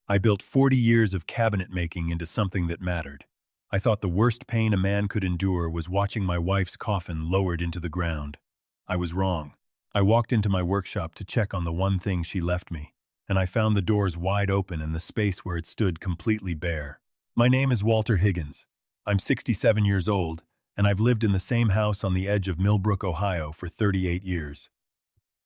I built 40 years of cabinet making into something that mattered. I thought the worst pain a man could endure was watching my wife's coffin lowered into the ground. I was wrong. I walked into my workshop to check on the one thing she left me, and I found the doors wide open and the space where it stood completely bare. My name is Walter Higgins. I'm 67 years old, and I've lived in the same house on the edge of Millbrook, Ohio for 38 years.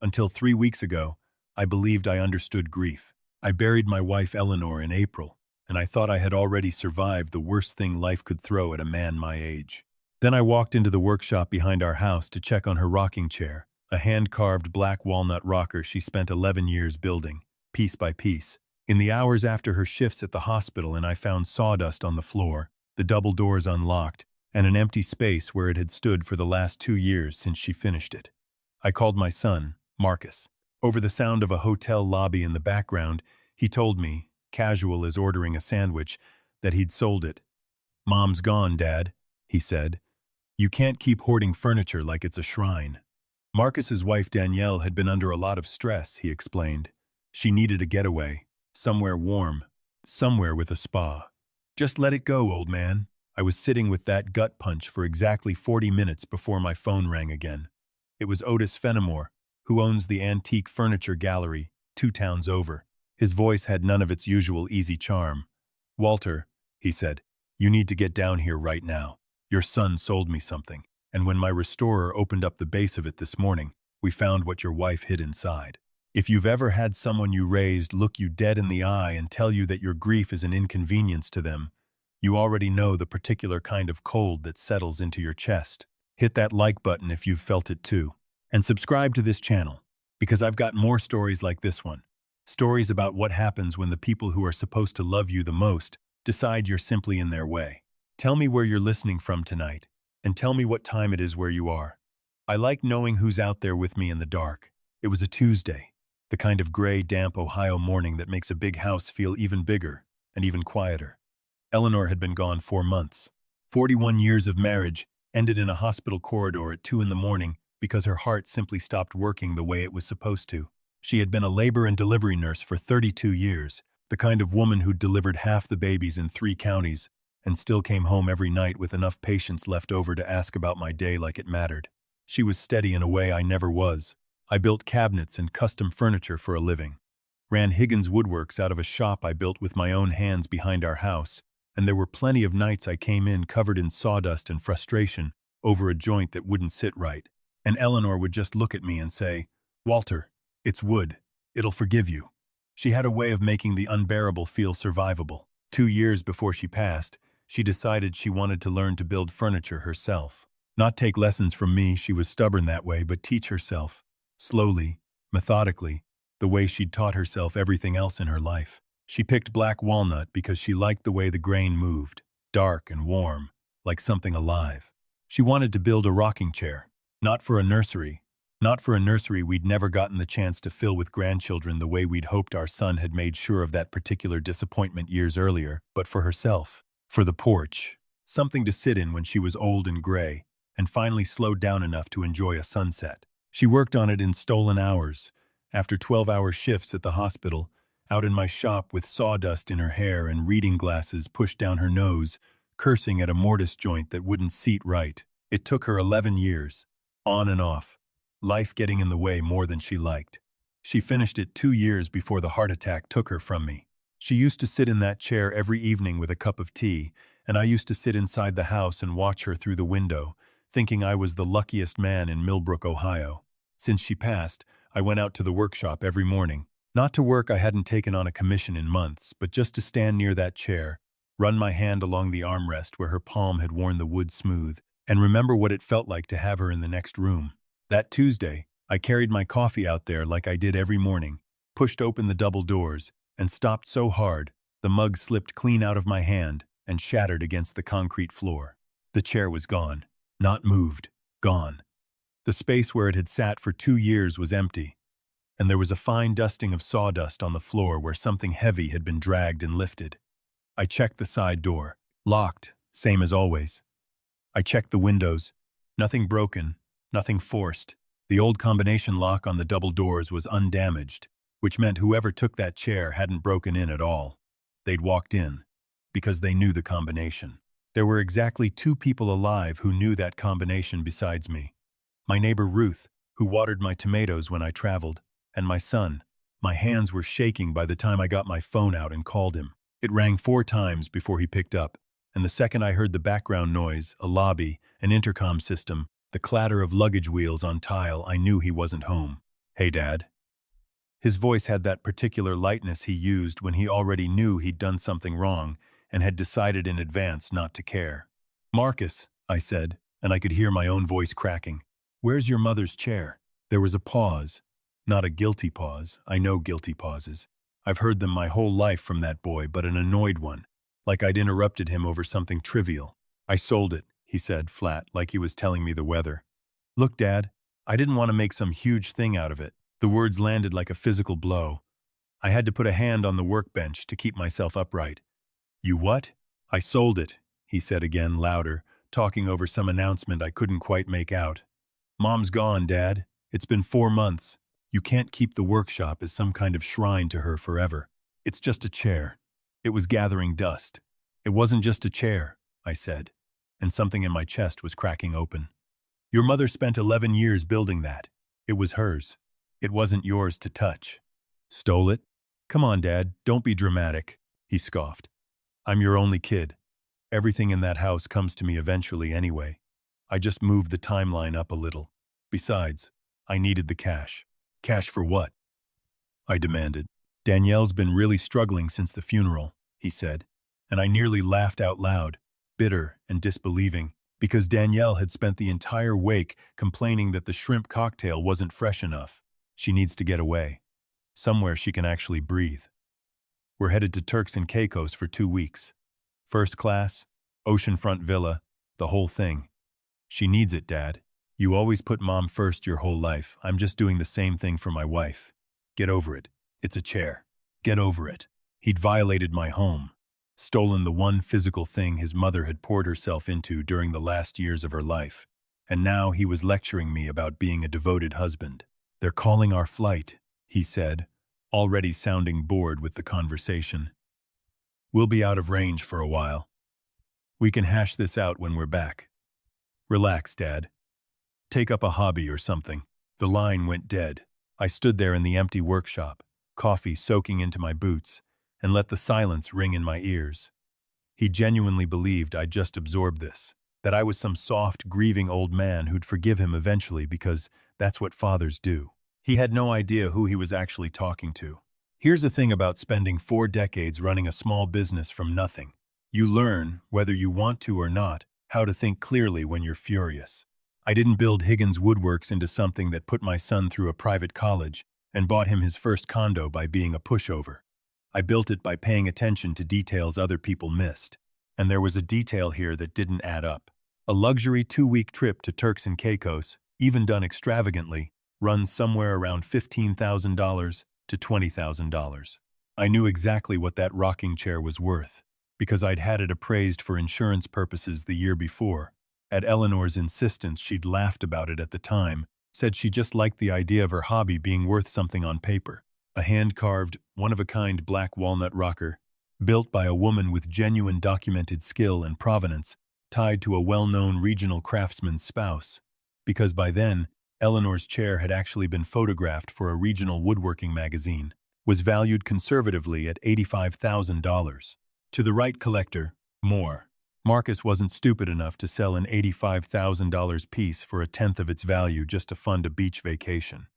Until 3 weeks ago, I believed I understood grief. I buried my wife Eleanor in April, and I thought I had already survived the worst thing life could throw at a man my age. Then I walked into the workshop behind our house to check on her rocking chair, a hand-carved black walnut rocker she spent 11 years building, piece by piece. In the hours after her shifts at the hospital, and I found sawdust on the floor, the double doors unlocked, and an empty space where it had stood for the last 2 years since she finished it. I called my son, Marcus. Over the sound of a hotel lobby in the background, he told me, casual as ordering a sandwich, that he'd sold it. "Mom's gone, Dad," he said. "You can't keep hoarding furniture like it's a shrine." Marcus's wife Danielle had been under a lot of stress, he explained. She needed a getaway, somewhere warm, somewhere with a spa. "Just let it go, old man." I was sitting with that gut punch for exactly 40 minutes before my phone rang again. It was Otis Fenimore, who owns the antique furniture gallery 2 towns over. His voice had none of its usual easy charm. "Walter," he said, "you need to get down here right now. Your son sold me something, and when my restorer opened up the base of it this morning, we found what your wife hid inside. If you've ever had someone you raised look you dead in the eye and tell you that your grief is an inconvenience to them, you already know the particular kind of cold that settles into your chest. Hit that like button if you've felt it too. And subscribe to this channel, because I've got more stories like this one. Stories about what happens when the people who are supposed to love you the most decide you're simply in their way. Tell me where you're listening from tonight, and tell me what time it is where you are. I like knowing who's out there with me in the dark. It was a Tuesday, the kind of gray, damp Ohio morning that makes a big house feel even bigger and even quieter. Eleanor had been gone 4 months. 41 years of marriage ended in a hospital corridor at 2 in the morning because her heart simply stopped working the way it was supposed to. She had been a labor and delivery nurse for 32 years, the kind of woman who'd delivered half the babies in 3 counties and still came home every night with enough patience left over to ask about my day like it mattered. She was steady in a way I never was. I built cabinets and custom furniture for a living. Ran Higgins Woodworks out of a shop I built with my own hands behind our house, and there were plenty of nights I came in covered in sawdust and frustration over a joint that wouldn't sit right. And Eleanor would just look at me and say, "Walter, it's wood. It'll forgive you." She had a way of making the unbearable feel survivable. 2 years before she passed, she decided she wanted to learn to build furniture herself. Not take lessons from me, she was stubborn that way, but teach herself, slowly, methodically, the way she'd taught herself everything else in her life. She picked black walnut because she liked the way the grain moved, dark and warm, like something alive. She wanted to build a rocking chair. Not for a nursery we'd never gotten the chance to fill with grandchildren the way we'd hoped. Our son had made sure of that particular disappointment years earlier, but for herself, for the porch, something to sit in when she was old and gray, and finally slowed down enough to enjoy a sunset. She worked on it in stolen hours, after 12-hour shifts at the hospital, out in my shop with sawdust in her hair and reading glasses pushed down her nose, cursing at a mortise joint that wouldn't seat right. It took her 11 years. On and off, life getting in the way more than she liked. She finished it 2 years before the heart attack took her from me. She used to sit in that chair every evening with a cup of tea, and I used to sit inside the house and watch her through the window, thinking I was the luckiest man in Millbrook, Ohio. Since she passed, I went out to the workshop every morning. Not to work, I hadn't taken on a commission in months, but just to stand near that chair, run my hand along the armrest where her palm had worn the wood smooth, and remember what it felt like to have her in the next room. That Tuesday, I carried my coffee out there like I did every morning, pushed open the double doors, and stopped so hard, the mug slipped clean out of my hand and shattered against the concrete floor. The chair was gone. Not moved. Gone. The space where it had sat for 2 years was empty, and there was a fine dusting of sawdust on the floor where something heavy had been dragged and lifted. I checked the side door. Locked, same as always. I checked the windows. Nothing broken, nothing forced. The old combination lock on the double doors was undamaged, which meant whoever took that chair hadn't broken in at all. They'd walked in, because they knew the combination. There were exactly 2 people alive who knew that combination besides me. My neighbor Ruth, who watered my tomatoes when I traveled, and my son. My hands were shaking by the time I got my phone out and called him. It rang 4 times before he picked up, and the second I heard the background noise, a lobby, an intercom system, the clatter of luggage wheels on tile, I knew he wasn't home. "Hey, Dad." His voice had that particular lightness he used when he already knew he'd done something wrong and had decided in advance not to care. "Marcus," I said, and I could hear my own voice cracking. "Where's your mother's chair?" There was a pause. Not a guilty pause. I know guilty pauses. I've heard them my whole life from that boy, but an annoyed one, like I'd interrupted him over something trivial. "I sold it," he said, flat, like he was telling me the weather. "Look, Dad, I didn't want to make some huge thing out of it." The words landed like a physical blow. I had to put a hand on the workbench to keep myself upright. "You what?" "I sold it," he said again, louder, talking over some announcement I couldn't quite make out. "Mom's gone, Dad. It's been 4 months. You can't keep the workshop as some kind of shrine to her forever. It's just a chair." It was gathering dust. "It wasn't just a chair," I said, and something in my chest was cracking open. "Your mother spent 11 years building that. It was hers. It wasn't yours to touch." "Stole it? Come on, Dad, don't be dramatic," he scoffed. "I'm your only kid. Everything in that house comes to me eventually anyway. I just moved the timeline up a little. Besides, I needed the cash." "Cash for what?" I demanded. "Danielle's been really struggling since the funeral," he said, and I nearly laughed out loud, bitter and disbelieving, because Danielle had spent the entire wake complaining that the shrimp cocktail wasn't fresh enough. She needs to get away. Somewhere she can actually breathe. We're headed to Turks and Caicos for 2 weeks. First class, oceanfront villa, the whole thing. She needs it, Dad. You always put Mom first your whole life. I'm just doing the same thing for my wife. Get over it. It's a chair. Get over it." He'd violated my home, stolen the one physical thing his mother had poured herself into during the last years of her life, and now he was lecturing me about being a devoted husband. "They're calling our flight," he said, already sounding bored with the conversation. "We'll be out of range for a while. We can hash this out when we're back. Relax, Dad. Take up a hobby or something." The line went dead. I stood there in the empty workshop, coffee soaking into my boots, and let the silence ring in my ears. He genuinely believed I'd just absorbed this, that I was some soft, grieving old man who'd forgive him eventually because that's what fathers do. He had no idea who he was actually talking to. Here's the thing about spending 4 decades running a small business from nothing. You learn, whether you want to or not, how to think clearly when you're furious. I didn't build Higgins Woodworks into something that put my son through a private college and bought him his first condo by being a pushover. I built it by paying attention to details other people missed. And there was a detail here that didn't add up. A luxury 2-week trip to Turks and Caicos, even done extravagantly, runs somewhere around $15,000 to $20,000. I knew exactly what that rocking chair was worth, because I'd had it appraised for insurance purposes the year before. At Eleanor's insistence, she'd laughed about it at the time, said she just liked the idea of her hobby being worth something on paper. A hand-carved, one-of-a-kind black walnut rocker, built by a woman with genuine documented skill and provenance, tied to a well-known regional craftsman's spouse. Because by then, Eleanor's chair had actually been photographed for a regional woodworking magazine, was valued conservatively at $85,000. To the right collector, more. Marcus wasn't stupid enough to sell an $85,000 piece for 1/10 of its value just to fund a beach vacation.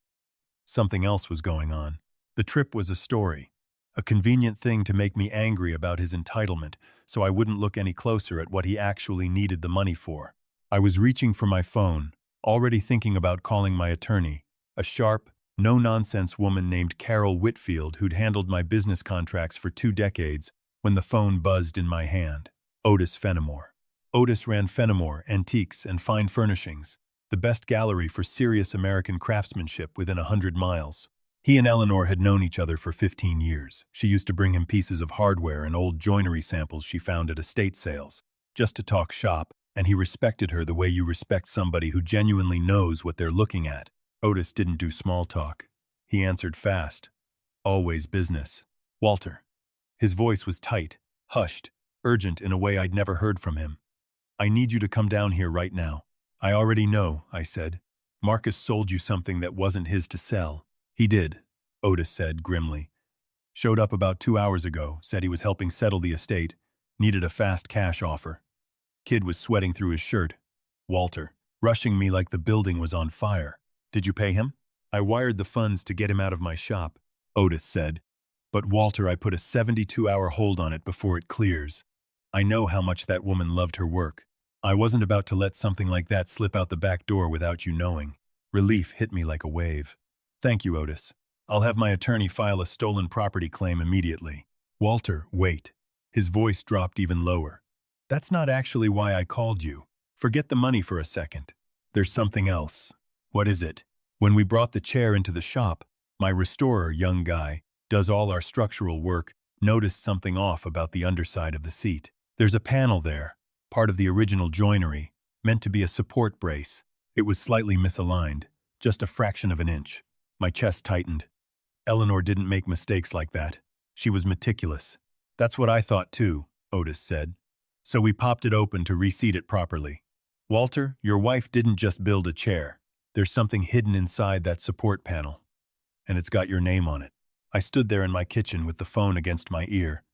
Something else was going on. The trip was a story, a convenient thing to make me angry about his entitlement, so I wouldn't look any closer at what he actually needed the money for. I was reaching for my phone, already thinking about calling my attorney, a sharp, no-nonsense woman named Carol Whitfield who'd handled my business contracts for 2 decades, when the phone buzzed in my hand. Otis Fenimore. Otis ran Fenimore, Antiques, and Fine Furnishings, the best gallery for serious American craftsmanship within 100 miles. He and Eleanor had known each other for 15 years. She used to bring him pieces of hardware and old joinery samples she found at estate sales, just to talk shop, and he respected her the way you respect somebody who genuinely knows what they're looking at. Otis didn't do small talk. He answered fast. Always business. "Walter, His voice was tight, hushed, urgent in a way I'd never heard from him. "I need you to come down here right now." "I already know," I said. "Marcus sold you something that wasn't his to sell." "He did," Otis said grimly. "Showed up about 2 hours ago, said he was helping settle the estate, needed a fast cash offer." Kid was sweating through his shirt. Walter, rushing me like the building was on fire. "Did you pay him?" "I wired the funds to get him out of my shop," Otis said. "But Walter, I put a 72-hour hold on it before it clears. I know how much that woman loved her work. I wasn't about to let something like that slip out the back door without you knowing." Relief hit me like a wave. "Thank you, Otis. I'll have my attorney file a stolen property claim immediately." "Walter, wait." His voice dropped even lower. "That's not actually why I called you. Forget the money for a second. There's something else." "What is it?" "When we brought the chair into the shop, my restorer, young guy, does all our structural work, noticed something off about the underside of the seat. There's a panel there, part of the original joinery, meant to be a support brace. It was slightly misaligned, just a fraction of an inch." My chest tightened. Eleanor didn't make mistakes like that. She was meticulous. "That's what I thought too," Otis said. "So we popped it open to reseat it properly." "Walter, your wife didn't just build a chair. There's something hidden inside that support panel. And it's got your name on it." I stood there in my kitchen with the phone against my ear,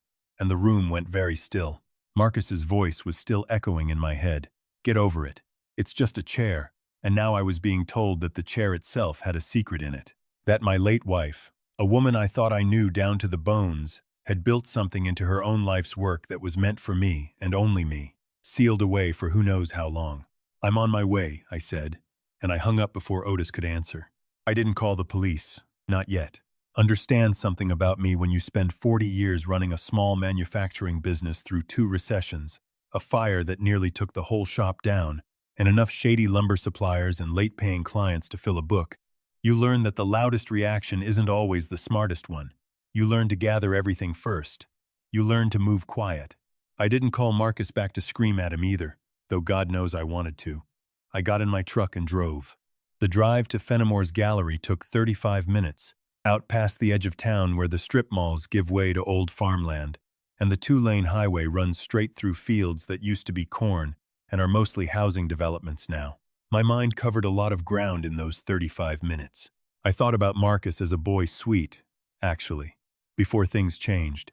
and the room went very still. Marcus's voice was still echoing in my head. "Get over it. It's just a chair." And now I was being told that the chair itself had a secret in it. That my late wife, a woman I thought I knew down to the bones, had built something into her own life's work that was meant for me and only me, sealed away for who knows how long. "I'm on my way," I said, and I hung up before Otis could answer. "I didn't call the police. Not yet. Understand something about me when you spend 40 years running a small manufacturing business through 2 recessions, a fire that nearly took the whole shop down, and enough shady lumber suppliers and late-paying clients to fill a book. You learn that the loudest reaction isn't always the smartest one. You learn to gather everything first. You learn to move quiet. I didn't call Marcus back to scream at him either, though God knows I wanted to. I got in my truck and drove. The drive to Fenimore's Gallery took 35 minutes, out past the edge of town where the strip malls give way to old farmland, and the 2-lane highway runs straight through fields that used to be corn and are mostly housing developments now. My mind covered a lot of ground in those 35 minutes. I thought about Marcus as a boy sweet, actually, before things changed.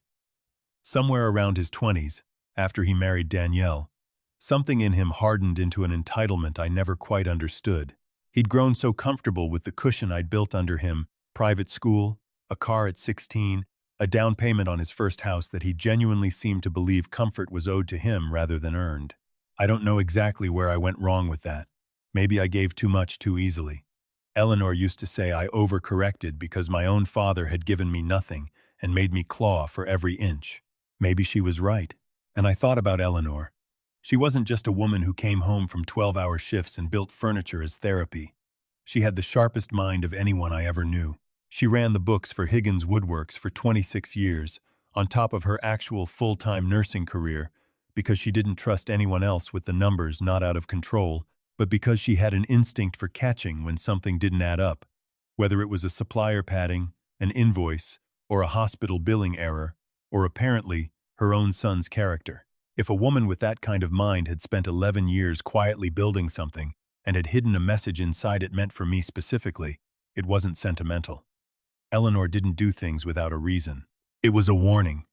Somewhere around his 20s, after he married Danielle, something in him hardened into an entitlement I never quite understood. He'd grown so comfortable with the cushion I'd built under him, private school, a car at 16, a down payment on his first house, that he genuinely seemed to believe comfort was owed to him rather than earned. I don't know exactly where I went wrong with that. Maybe I gave too much too easily. Eleanor used to say I overcorrected because my own father had given me nothing and made me claw for every inch. Maybe she was right. And I thought about Eleanor. She wasn't just a woman who came home from 12-hour shifts and built furniture as therapy. She had the sharpest mind of anyone I ever knew. She ran the books for Higgins Woodworks for 26 years, on top of her actual full-time nursing career, because she didn't trust anyone else with the numbers not out of control, but because she had an instinct for catching when something didn't add up, whether it was a supplier padding, an invoice, or a hospital billing error, or apparently her own son's character. If a woman with that kind of mind had spent 11 years quietly building something and had hidden a message inside it meant for me specifically, it wasn't sentimental. Eleanor didn't do things without a reason. It was a warning.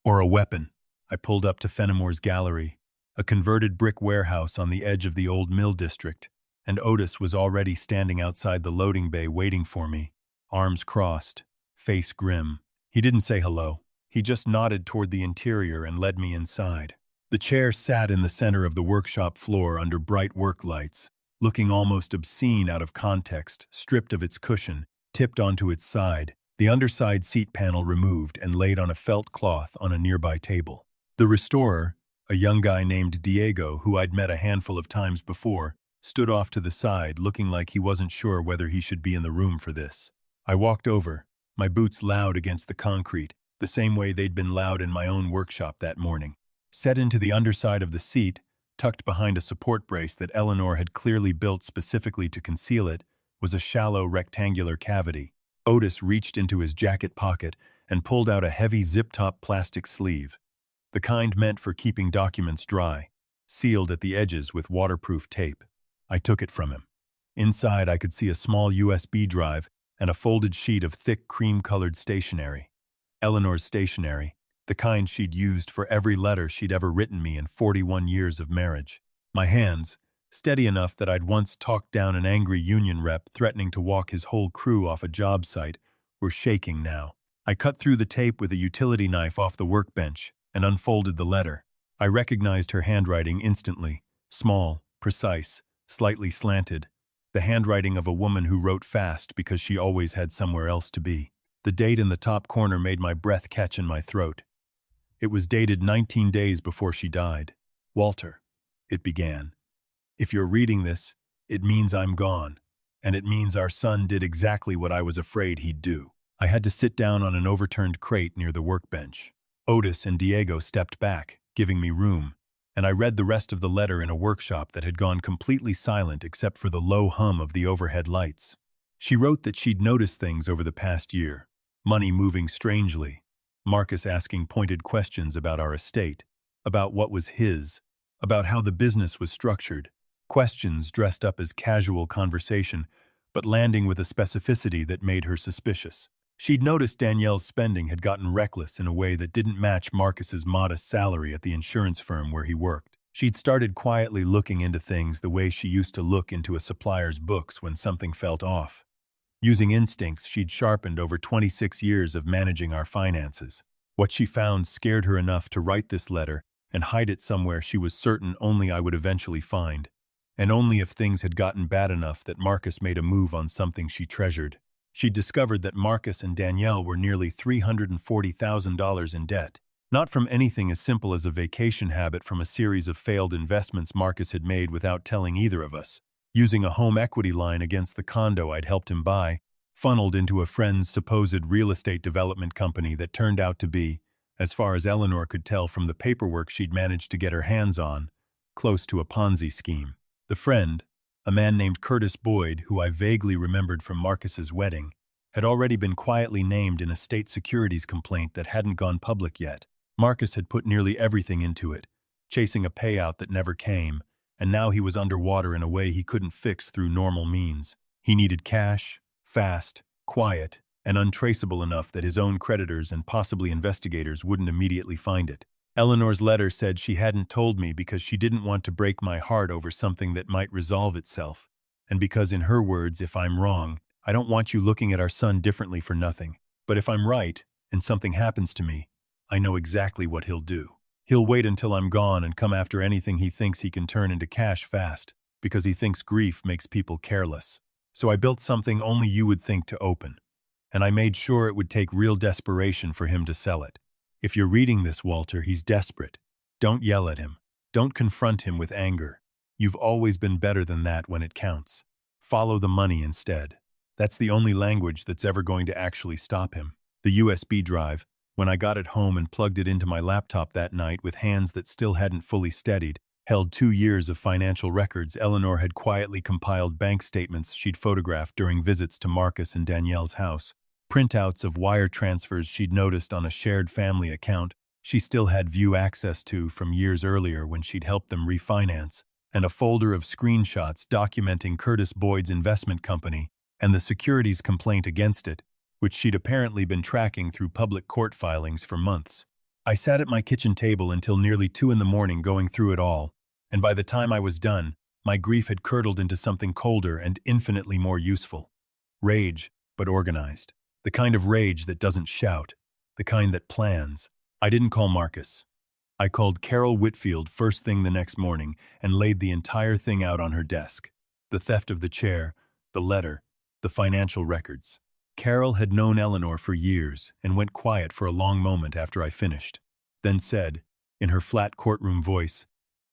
Or a weapon. I pulled up to Fenimore's Gallery, a converted brick warehouse on the edge of the old mill district, and Otis was already standing outside the loading bay waiting for me, arms crossed, face grim. He didn't say hello. He just nodded toward the interior and led me inside. The chair sat in the center of the workshop floor under bright work lights, looking almost obscene out of context, stripped of its cushion, tipped onto its side, the underside seat panel removed and laid on a felt cloth on a nearby table. The restorer, a young guy named Diego who I'd met a handful of times before, stood off to the side looking like he wasn't sure whether he should be in the room for this. I walked over, my boots loud against the concrete, the same way they'd been loud in my own workshop that morning. Set into the underside of the seat, tucked behind a support brace that Eleanor had clearly built specifically to conceal it, was a shallow rectangular cavity. Otis reached into his jacket pocket and pulled out a heavy zip-top plastic sleeve, the kind meant for keeping documents dry, sealed at the edges with waterproof tape. I took it from him. Inside, I could see a small USB drive and a folded sheet of thick cream-colored stationery. Eleanor's stationery, the kind she'd used for every letter she'd ever written me in 41 years of marriage. My hands, steady enough that I'd once talked down an angry union rep threatening to walk his whole crew off a job site, were shaking now. I cut through the tape with a utility knife off the workbench and unfolded the letter. I recognized her handwriting instantly, small, precise, slightly slanted, the handwriting of a woman who wrote fast because she always had somewhere else to be. The date in the top corner made my breath catch in my throat. It was dated 19 days before she died. "Walter," it began. "If you're reading this, it means I'm gone, and it means our son did exactly what I was afraid he'd do." I had to sit down on an overturned crate near the workbench. Otis and Diego stepped back, giving me room, and I read the rest of the letter in a workshop that had gone completely silent except for the low hum of the overhead lights. She wrote that she'd noticed things over the past year. Money moving strangely, Marcus asking pointed questions about our estate, about what was his, about how the business was structured, questions dressed up as casual conversation, but landing with a specificity that made her suspicious. She'd noticed Danielle's spending had gotten reckless in a way that didn't match Marcus's modest salary at the insurance firm where he worked. She'd started quietly looking into things the way she used to look into a supplier's books when something felt off. Using instincts she'd sharpened over 26 years of managing our finances. What she found scared her enough to write this letter and hide it somewhere she was certain only I would eventually find, and only if things had gotten bad enough that Marcus made a move on something she treasured. She'd discovered that Marcus and Danielle were nearly $340,000 in debt, not from anything as simple as a vacation habit from a series of failed investments Marcus had made without telling either of us, using a home equity line against the condo I'd helped him buy, funneled into a friend's supposed real estate development company that turned out to be, as far as Eleanor could tell from the paperwork she'd managed to get her hands on, close to a Ponzi scheme. The friend, a man named Curtis Boyd, who I vaguely remembered from Marcus's wedding, had already been quietly named in a state securities complaint that hadn't gone public yet. Marcus had put nearly everything into it, chasing a payout that never came, and now he was underwater in a way he couldn't fix through normal means. He needed cash, fast, quiet, and untraceable enough that his own creditors and possibly investigators wouldn't immediately find it. Eleanor's letter said she hadn't told me because she didn't want to break my heart over something that might resolve itself, and because, in her words, if I'm wrong, I don't want you looking at our son differently for nothing. But if I'm right, and something happens to me, I know exactly what he'll do. He'll wait until I'm gone and come after anything he thinks he can turn into cash fast, because he thinks grief makes people careless. So I built something only you would think to open, and I made sure it would take real desperation for him to sell it. If you're reading this, Walter, he's desperate. Don't yell at him. Don't confront him with anger. You've always been better than that when it counts. Follow the money instead. That's the only language that's ever going to actually stop him. The USB drive, when I got it home and plugged it into my laptop that night with hands that still hadn't fully steadied, held 2 years of financial records Eleanor had quietly compiled bank statements she'd photographed during visits to Marcus and Danielle's house. Printouts of wire transfers she'd noticed on a shared family account she still had view access to from years earlier when she'd helped them refinance, and a folder of screenshots documenting Curtis Boyd's investment company and the securities complaint against it, which she'd apparently been tracking through public court filings for months. I sat at my kitchen table until nearly 2 in the morning going through it all, and by the time I was done, my grief had curdled into something colder and infinitely more useful. Rage, but organized. The kind of rage that doesn't shout, the kind that plans. I didn't call Marcus. I called Carol Whitfield first thing the next morning and laid the entire thing out on her desk. The theft of the chair, the letter, the financial records. Carol had known Eleanor for years and went quiet for a long moment after I finished, then said, in her flat courtroom voice,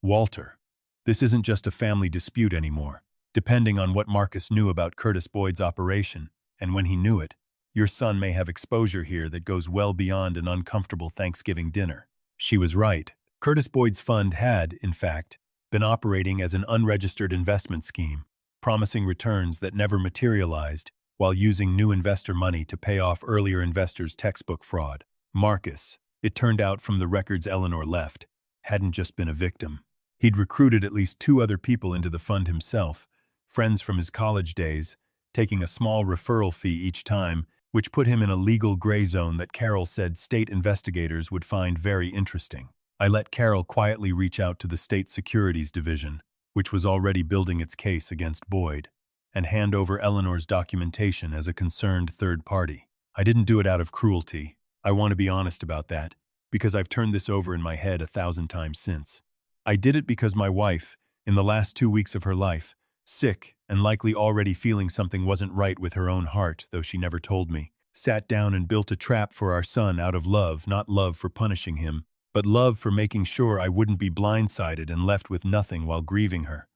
"Walter, this isn't just a family dispute anymore. Depending on what Marcus knew about Curtis Boyd's operation, and when he knew it, your son may have exposure here that goes well beyond an uncomfortable Thanksgiving dinner." She was right. Curtis Boyd's fund had, in fact, been operating as an unregistered investment scheme, promising returns that never materialized, while using new investor money to pay off earlier investors' textbook fraud. Marcus, it turned out from the records Eleanor left, hadn't just been a victim. He'd recruited at least 2 other people into the fund himself, friends from his college days, taking a small referral fee each time, which put him in a legal gray zone that Carol said state investigators would find very interesting. I let Carol quietly reach out to the State Securities Division, which was already building its case against Boyd, and hand over Eleanor's documentation as a concerned third party. I didn't do it out of cruelty. I want to be honest about that, because I've turned this over in my head 1,000 times since. I did it because my wife, in the last 2 weeks of her life, sick and likely already feeling something wasn't right with her own heart, though she never told me, sat down and built a trap for our son out of love, not love for punishing him, but love for making sure I wouldn't be blindsided and left with nothing while grieving her.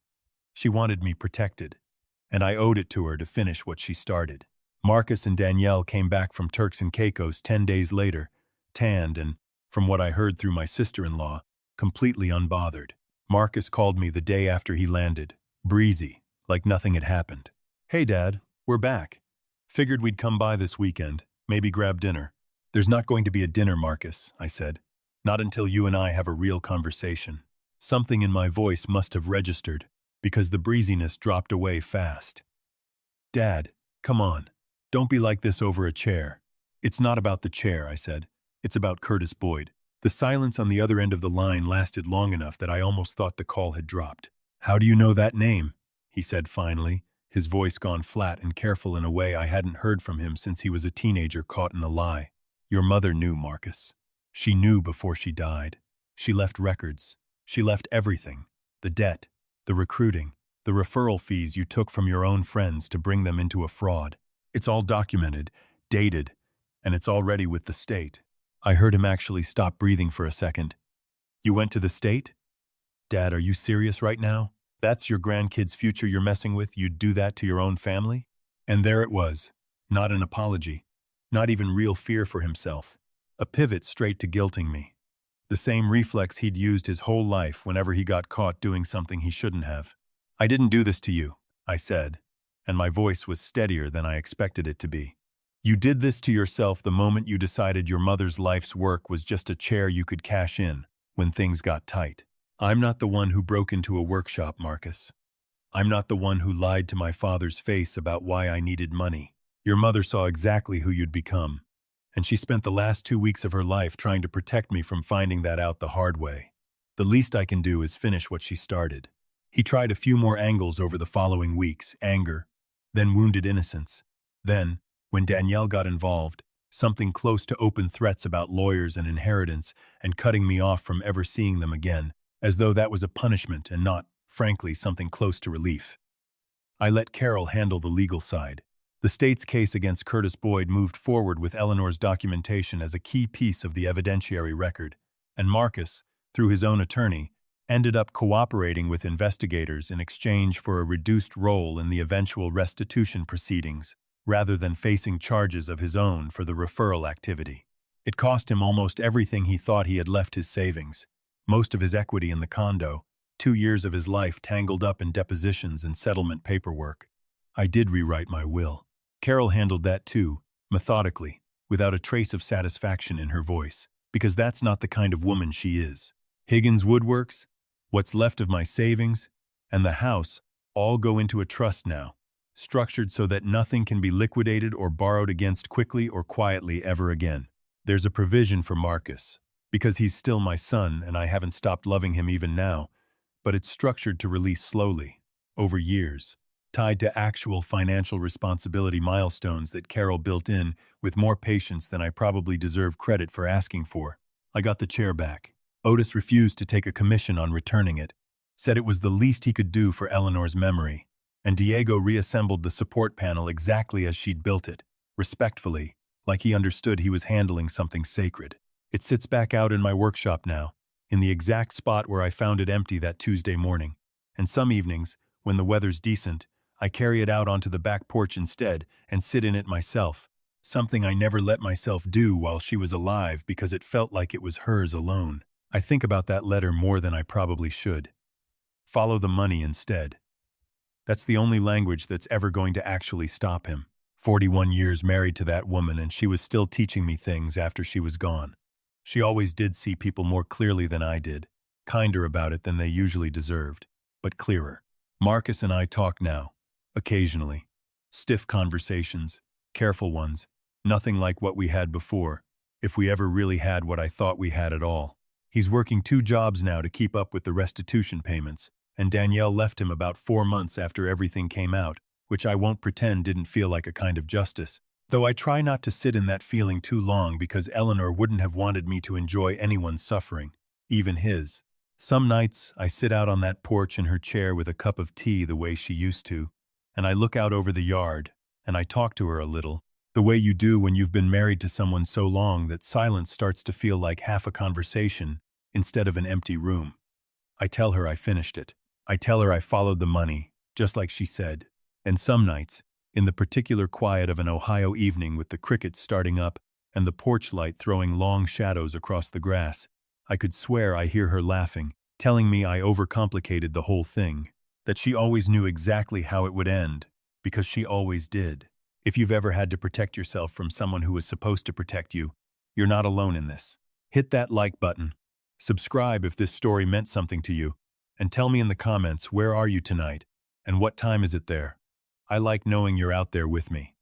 She wanted me protected, and I owed it to her to finish what she started. Marcus and Danielle came back from Turks and Caicos 10 days later, tanned and, from what I heard through my sister-in-law, completely unbothered. Marcus called me the day after he landed, breezy, like nothing had happened. "Hey, Dad, we're back. Figured we'd come by this weekend, maybe grab dinner." "There's not going to be a dinner, Marcus," I said. "Not until you and I have a real conversation." Something in my voice must have registered, because the breeziness dropped away fast. "Dad, come on. Don't be like this over a chair." "It's not about the chair," I said. "It's about Curtis Boyd." The silence on the other end of the line lasted long enough that I almost thought the call had dropped. "How do you know that name?" he said finally, his voice gone flat and careful in a way I hadn't heard from him since he was a teenager caught in a lie. "Your mother knew, Marcus. She knew before she died. She left records. She left everything. The debt, the recruiting, the referral fees you took from your own friends to bring them into a fraud. It's all documented, dated, and it's already with the state." I heard him actually stop breathing for a second. "You went to the state? Dad, are you serious right now? That's your grandkid's future you're messing with? You'd do that to your own family?" And there it was. Not an apology. Not even real fear for himself. A pivot straight to guilting me. The same reflex he'd used his whole life whenever he got caught doing something he shouldn't have. "I didn't do this to you," I said, and my voice was steadier than I expected it to be. "You did this to yourself the moment you decided your mother's life's work was just a chair you could cash in when things got tight. I'm not the one who broke into a workshop, Marcus. I'm not the one who lied to my father's face about why I needed money. Your mother saw exactly who you'd become, and she spent the last 2 weeks of her life trying to protect me from finding that out the hard way. The least I can do is finish what she started." He tried a few more angles over the following weeks, anger, then wounded innocence. Then, when Danielle got involved, something close to open threats about lawyers and inheritance and cutting me off from ever seeing them again, as though that was a punishment and not, frankly, something close to relief. I let Carol handle the legal side. The state's case against Curtis Boyd moved forward with Eleanor's documentation as a key piece of the evidentiary record, and Marcus, through his own attorney, ended up cooperating with investigators in exchange for a reduced role in the eventual restitution proceedings, rather than facing charges of his own for the referral activity. It cost him almost everything he thought he had left his savings, most of his equity in the condo, 2 years of his life tangled up in depositions and settlement paperwork. I did rewrite my will. Carol handled that too, methodically, without a trace of satisfaction in her voice, because that's not the kind of woman she is. Higgins Woodworks, what's left of my savings, and the house all go into a trust now, structured so that nothing can be liquidated or borrowed against quickly or quietly ever again. There's a provision for Marcus, because he's still my son and I haven't stopped loving him even now, but it's structured to release slowly, over years, tied to actual financial responsibility milestones that Carol built in with more patience than I probably deserve credit for asking for. I got the chair back. Otis refused to take a commission on returning it, said it was the least he could do for Eleanor's memory, and Diego reassembled the support panel exactly as she'd built it, respectfully, like he understood he was handling something sacred. It sits back out in my workshop now, in the exact spot where I found it empty that Tuesday morning, and some evenings, when the weather's decent, I carry it out onto the back porch instead and sit in it myself, something I never let myself do while she was alive because it felt like it was hers alone. I think about that letter more than I probably should. Follow the money instead. That's the only language that's ever going to actually stop him. 41 years married to that woman, and she was still teaching me things after she was gone. She always did see people more clearly than I did, kinder about it than they usually deserved, but clearer. Marcus and I talk now, occasionally. Stiff conversations, careful ones, nothing like what we had before, if we ever really had what I thought we had at all. He's working 2 jobs now to keep up with the restitution payments, and Danielle left him about 4 months after everything came out, which I won't pretend didn't feel like a kind of justice, though I try not to sit in that feeling too long because Eleanor wouldn't have wanted me to enjoy anyone's suffering, even his. Some nights I sit out on that porch in her chair with a cup of tea the way she used to, and I look out over the yard, and I talk to her a little, the way you do when you've been married to someone so long that silence starts to feel like half a conversation instead of an empty room. I tell her I finished it. I tell her I followed the money, just like she said. And some nights, in the particular quiet of an Ohio evening with the crickets starting up and the porch light throwing long shadows across the grass, I could swear I hear her laughing, telling me I overcomplicated the whole thing, that she always knew exactly how it would end, because she always did. If you've ever had to protect yourself from someone who was supposed to protect you, you're not alone in this. Hit that like button. Subscribe if this story meant something to you, and tell me in the comments, where are you tonight, and what time is it there? I like knowing you're out there with me.